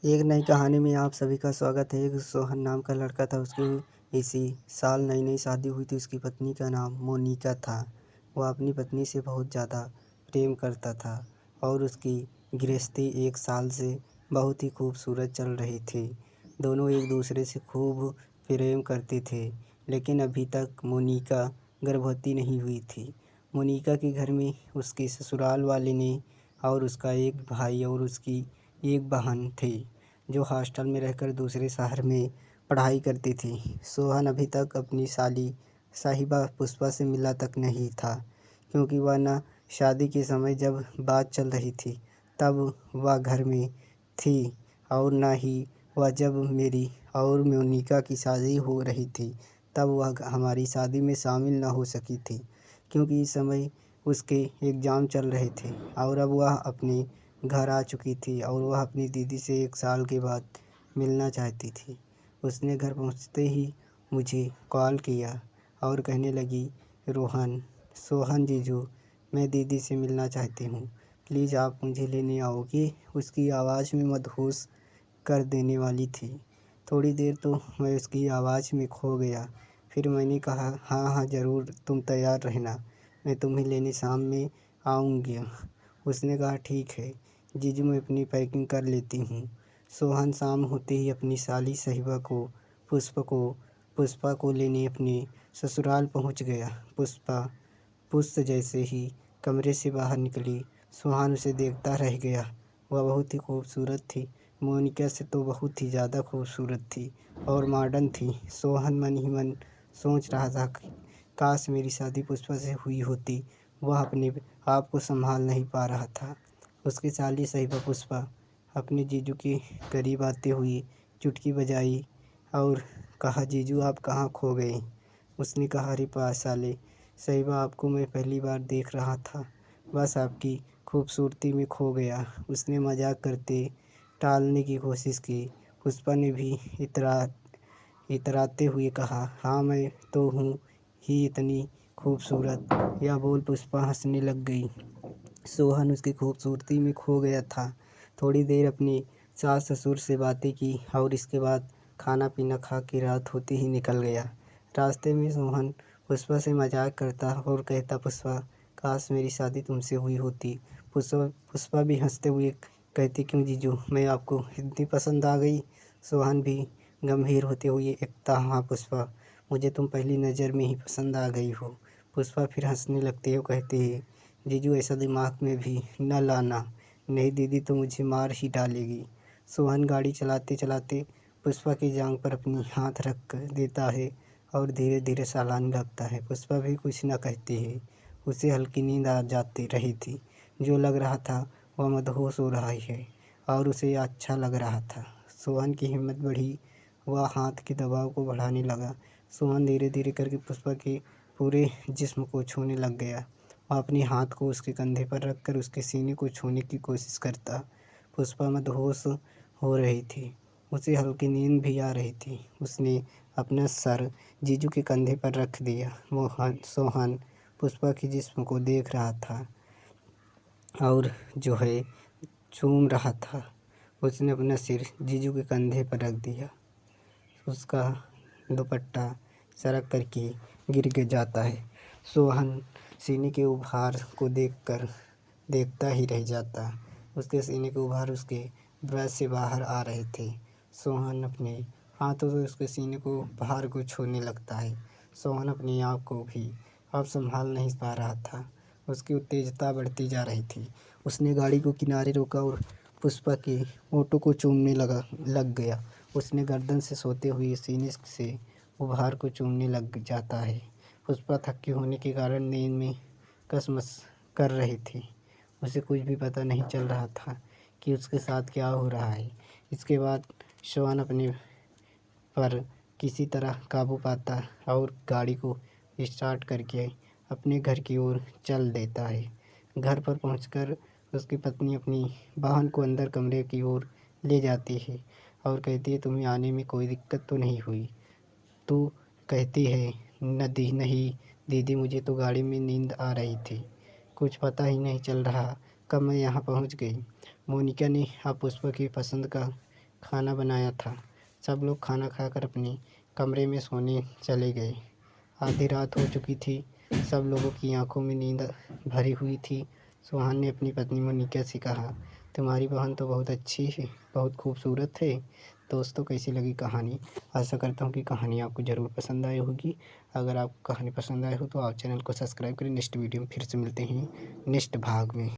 एक नई कहानी में आप सभी का स्वागत है। एक सोहन नाम का लड़का था। उसकी इसी साल नई नई शादी हुई थी। उसकी पत्नी का नाम मोनिका था। वह अपनी पत्नी से बहुत ज़्यादा प्रेम करता था और उसकी गृहस्थी 1 साल से बहुत ही खूबसूरत चल रही थी। दोनों एक दूसरे से खूब प्रेम करते थे, लेकिन अभी तक मोनिका गर्भवती नहीं हुई थी। मोनिका के घर में उसके ससुराल वाले ने और उसका एक भाई और उसकी एक बहन थी, जो हॉस्टल में रहकर दूसरे शहर में पढ़ाई करती थी। सोहन अभी तक अपनी साली साहिबा पुष्पा से मिला तक नहीं था, क्योंकि वह न शादी के समय जब बात चल रही थी तब वह घर में थी, और न ही वह जब मेरी और मोनिका की शादी हो रही थी तब वह हमारी शादी में शामिल न हो सकी थी, क्योंकि इस समय उसके एग्ज़ाम चल रहे थे और अब वह अपने घर आ चुकी थी और वह अपनी दीदी से 1 साल के बाद मिलना चाहती थी। उसने घर पहुंचते ही मुझे कॉल किया और कहने लगी, रोहन, सोहन जीजू, मैं दीदी से मिलना चाहती हूँ, प्लीज़ आप मुझे लेने आओगे। उसकी आवाज़ में मदहोश कर देने वाली थी। थोड़ी देर तो मैं उसकी आवाज़ में खो गया। फिर मैंने कहा, हाँ हाँ ज़रूर, तुम तैयार रहना, मैं तुम्हें लेने शाम में आऊँगी। उसने कहा, ठीक है जीजू, मैं अपनी पैकिंग कर लेती हूँ। सोहन शाम होते ही अपनी साली साहिबा को पुष्पा को लेने अपने ससुराल पहुँच गया। पुष्प जैसे ही कमरे से बाहर निकली, सोहन उसे देखता रह गया। वह बहुत ही खूबसूरत थी, मोनिका से तो बहुत ही ज़्यादा खूबसूरत थी और मॉडर्न थी। सोहन मन ही मन सोच रहा था कि काश मेरी शादी पुष्पा से हुई होती। वह अपने आप को संभाल नहीं पा रहा था। उसकी साली साहिबा पुष्पा अपने जीजू के करीब आते हुए चुटकी बजाई और कहा, जीजू आप कहाँ खो गए। उसने कहा, अरे साले साहिबा, आपको मैं पहली बार देख रहा था, बस आपकी खूबसूरती में खो गया। उसने मजाक करते टालने की कोशिश की। पुष्पा ने भी इतराते हुए कहा, हाँ मैं तो हूँ ही इतनी खूबसूरत। यह बोल पुष्पा हंसने लग गई। सोहन उसकी खूबसूरती में खो गया था। थोड़ी देर अपनी सास ससुर से बातें की और इसके बाद खाना पीना खा के रात होते ही निकल गया। रास्ते में सोहन पुष्पा से मजाक करता और कहता, पुष्पा, काश मेरी शादी तुमसे हुई होती। पुष्पा भी हंसते हुए कहती, क्यों जीजू, मैं आपको इतनी पसंद आ गई। सोहन भी गंभीर होते हुए एकता, हाँ पुष्पा, मुझे तुम पहली नज़र में ही पसंद आ गई हो। पुष्पा फिर हंसने लगती है और कहती है, जीजू ऐसा दिमाग में भी न लाना, नहीं दीदी तो मुझे मार ही डालेगी। सोहन गाड़ी चलाते चलाते पुष्पा की जांघ पर अपनी हाथ रख देता है और धीरे धीरे सहलाने लगता है। पुष्पा भी कुछ न कहती है। उसे हल्की नींद आ जाती रही थी। जो लग रहा था वह मदहोश हो रहा है और उसे अच्छा लग रहा था। सोहन की हिम्मत बढ़ी, वह हाथ के दबाव को बढ़ाने लगा। सोहन धीरे धीरे करके पुष्पा के पूरे जिस्म को छूने लग गया। वह अपने हाथ को उसके कंधे पर रखकर उसके सीने को छूने की कोशिश करता। पुष्पा मदहोश हो रही थी, उसे हल्की नींद भी आ रही थी। उसने अपना सर जीजू के कंधे पर रख दिया। सोहन पुष्पा के जिस्म को देख रहा था और जो है चूम रहा था। उसने अपना सिर जीजू के कंधे पर रख दिया। उसका दुपट्टा सरक करके गिर के जाता है। सोहन सीने के उभार को देखता ही रह जाता। उसके सीने के उभार उसके ब्रश से बाहर आ रहे थे। सोहन अपने हाथों से उसके सीने को बाहर को छूने लगता है। सोहन अपने आप को भी अब संभाल नहीं पा रहा था। उसकी उत्तेजता बढ़ती जा रही थी। उसने गाड़ी को किनारे रोका और पुष्पा के होठों को चूमने लग गया। उसने गर्दन से सोते हुए सीने से उभार को चूमने लग जाता है। पुष्पा थकी होने के कारण नींद में कसमस कर रही थी। उसे कुछ भी पता नहीं चल रहा था कि उसके साथ क्या हो रहा है। इसके बाद सोहन अपने पर किसी तरह काबू पाता और गाड़ी को स्टार्ट करके अपने घर की ओर चल देता है। घर पर पहुंचकर उसकी पत्नी अपनी बहन को अंदर कमरे की ओर ले जाती है और कहती है, तुम्हें आने में कोई दिक्कत तो नहीं हुई। तो कहती है, नहीं दीदी, मुझे तो गाड़ी में नींद आ रही थी, कुछ पता ही नहीं चल रहा कब मैं यहाँ पहुँच गई। मोनिका ने अब पुष्पा की पसंद का खाना बनाया था। सब लोग खाना खाकर अपने कमरे में सोने चले गए। आधी रात हो चुकी थी। सब लोगों की आंखों में नींद भरी हुई थी। सुहान ने अपनी पत्नी मोनिका से कहा, तुम्हारी बहन तो बहुत अच्छी है, बहुत खूबसूरत है। दोस्तों, कैसी लगी कहानी? आशा करता हूँ कि कहानी आपको ज़रूर पसंद आई होगी। अगर आपको कहानी पसंद आई हो तो आप चैनल को सब्सक्राइब करें। नेक्स्ट वीडियो में फिर से मिलते हैं नेक्स्ट भाग में।